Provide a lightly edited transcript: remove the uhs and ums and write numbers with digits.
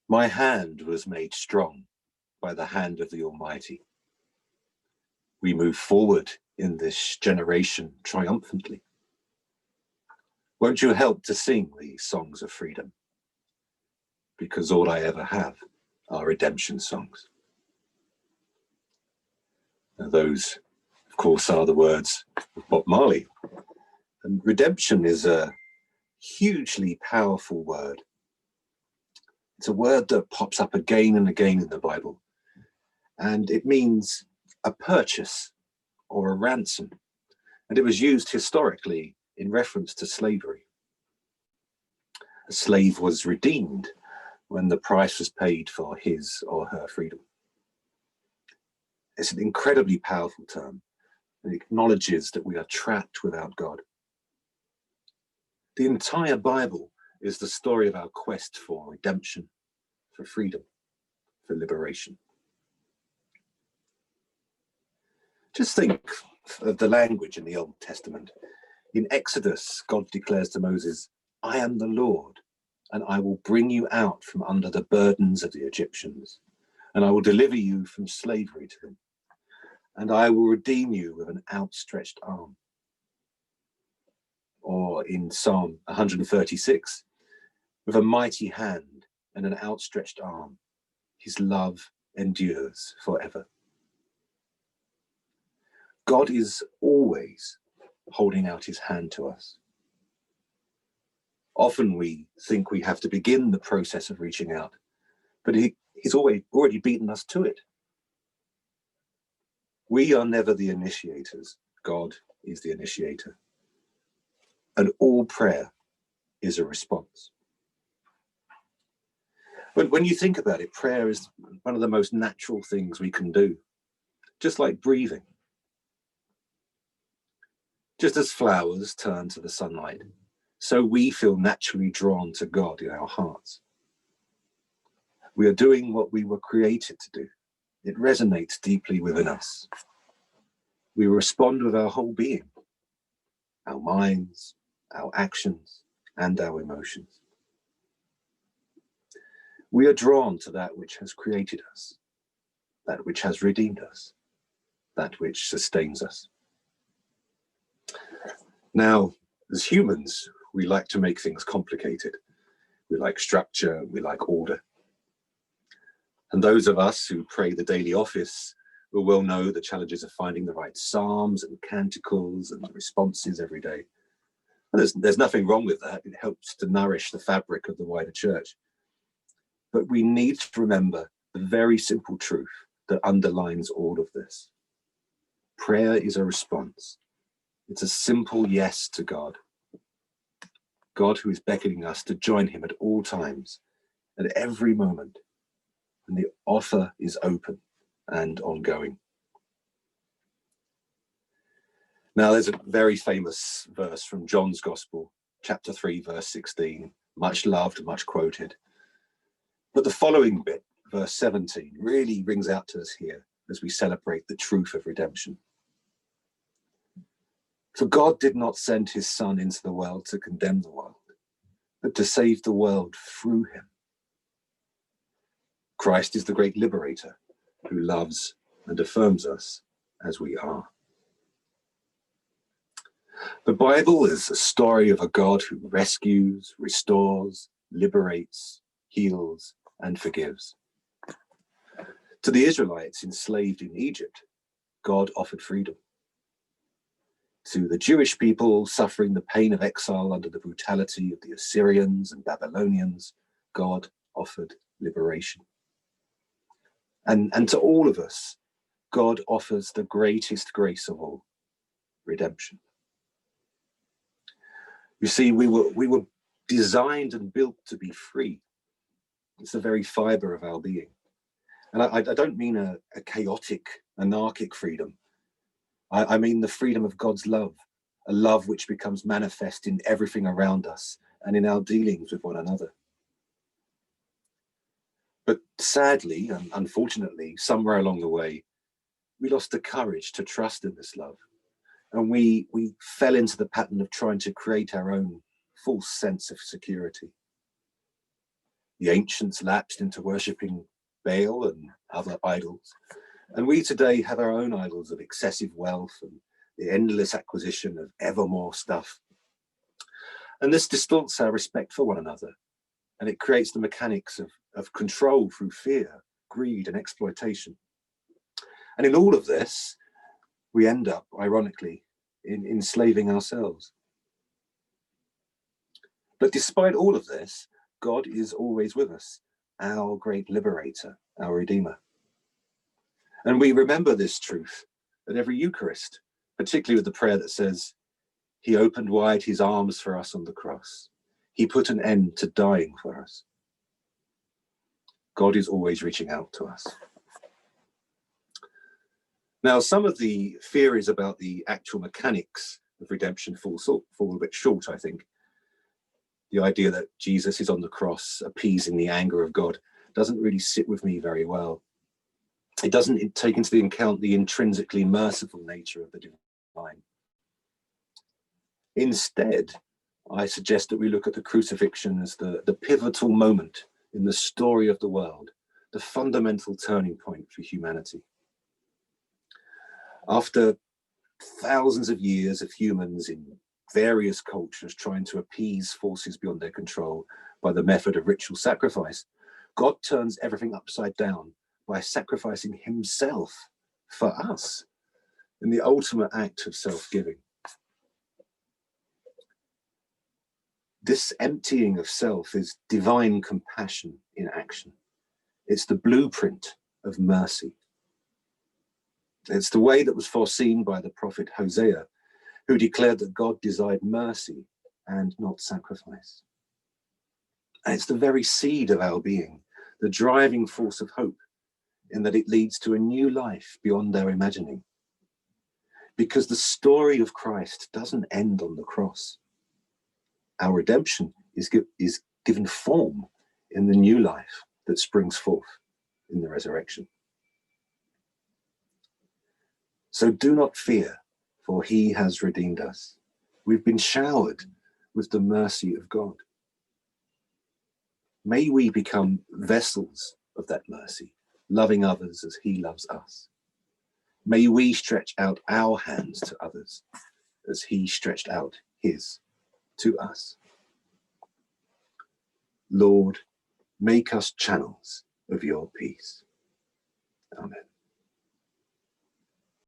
My hand was made strong by the hand of the Almighty. We move forward in this generation triumphantly. Won't you help to sing these songs of freedom? Because all I ever have are redemption songs. Now those, of course, are the words of Bob Marley. And redemption is a hugely powerful word. It's a word that pops up again and again in the Bible. And it means a purchase or a ransom. And it was used historically in reference to slavery. A slave was redeemed when the price was paid for his or her freedom. It's an incredibly powerful term. It acknowledges that we are trapped without God. The entire Bible is the story of our quest for redemption, for freedom, for liberation. Just think of the language in the Old Testament. In Exodus, God declares to Moses, I am the Lord, and I will bring you out from under the burdens of the Egyptians, and I will deliver you from slavery to them, and I will redeem you with an outstretched arm. Or in Psalm 136, with a mighty hand and an outstretched arm, his love endures forever. God is always holding out his hand to us. Often we think we have to begin the process of reaching out, but he's already beaten us to it. We are never the initiators. God is the initiator. And all prayer is a response. But when you think about it, prayer is one of the most natural things we can do, just like breathing. Just as flowers turn to the sunlight, so we feel naturally drawn to God in our hearts. We are doing what we were created to do. It resonates deeply within us. We respond with our whole being, our minds, our actions, and our emotions. We are drawn to that which has created us, that which has redeemed us, that which sustains us. Now, as humans, we like to make things complicated. We like structure, we like order. And those of us who pray the daily office will well know the challenges of finding the right psalms and canticles and responses every day. And there's nothing wrong with that. It helps to nourish the fabric of the wider church. But we need to remember the very simple truth that underlines all of this. Prayer is a response. It's a simple yes to God. God who is beckoning us to join him at all times, at every moment. And the offer is open and ongoing. Now, there's a very famous verse from John's Gospel, chapter 3, verse 16, much loved, much quoted. But the following bit, verse 17, really rings out to us here as we celebrate the truth of redemption. For God did not send his Son into the world to condemn the world, but to save the world through him. Christ is the great liberator who loves and affirms us as we are. The Bible is a story of a God who rescues, restores, liberates, heals, and forgives. To the Israelites enslaved in Egypt, God offered freedom. To the Jewish people suffering the pain of exile under the brutality of the Assyrians and Babylonians, God offered liberation. And to all of us, God offers the greatest grace of all, redemption. You see, we were designed and built to be free. It's the very fiber of our being. And I don't mean a chaotic, anarchic freedom. I mean the freedom of God's love, a love which becomes manifest in everything around us and in our dealings with one another. But sadly, and unfortunately, somewhere along the way, we lost the courage to trust in this love. And we fell into the pattern of trying to create our own false sense of security. The ancients lapsed into worshipping Baal and other idols. And we today have our own idols of excessive wealth and the endless acquisition of ever more stuff. And this distorts our respect for one another. And it creates the mechanics of control through fear, greed, and exploitation. And in all of this, we end up, ironically, in enslaving ourselves. But despite all of this, God is always with us, our great liberator, our Redeemer. And we remember this truth at every Eucharist, particularly with the prayer that says, "He opened wide his arms for us on the cross. He put an end to dying for us." God is always reaching out to us. Now, some of the theories about the actual mechanics of redemption fall a bit short, I think. The idea that Jesus is on the cross appeasing the anger of God doesn't really sit with me very well. It doesn't take into account the intrinsically merciful nature of the divine. Instead, I suggest that we look at the crucifixion as the pivotal moment in the story of the world, the fundamental turning point for humanity. After thousands of years of humans in various cultures trying to appease forces beyond their control by the method of ritual sacrifice, God turns everything upside down by sacrificing himself for us in the ultimate act of self-giving. This emptying of self is divine compassion in action. It's the blueprint of mercy. It's the way that was foreseen by the prophet Hosea, who declared that God desired mercy and not sacrifice. And it's the very seed of our being, the driving force of hope, in that it leads to a new life beyond our imagining. Because the story of Christ doesn't end on the cross. Our redemption is given form in the new life that springs forth in the resurrection. So do not fear, for he has redeemed us. We've been showered with the mercy of God. May we become vessels of that mercy, loving others as he loves us. May we stretch out our hands to others as he stretched out his to us. Lord, make us channels of your peace. Amen.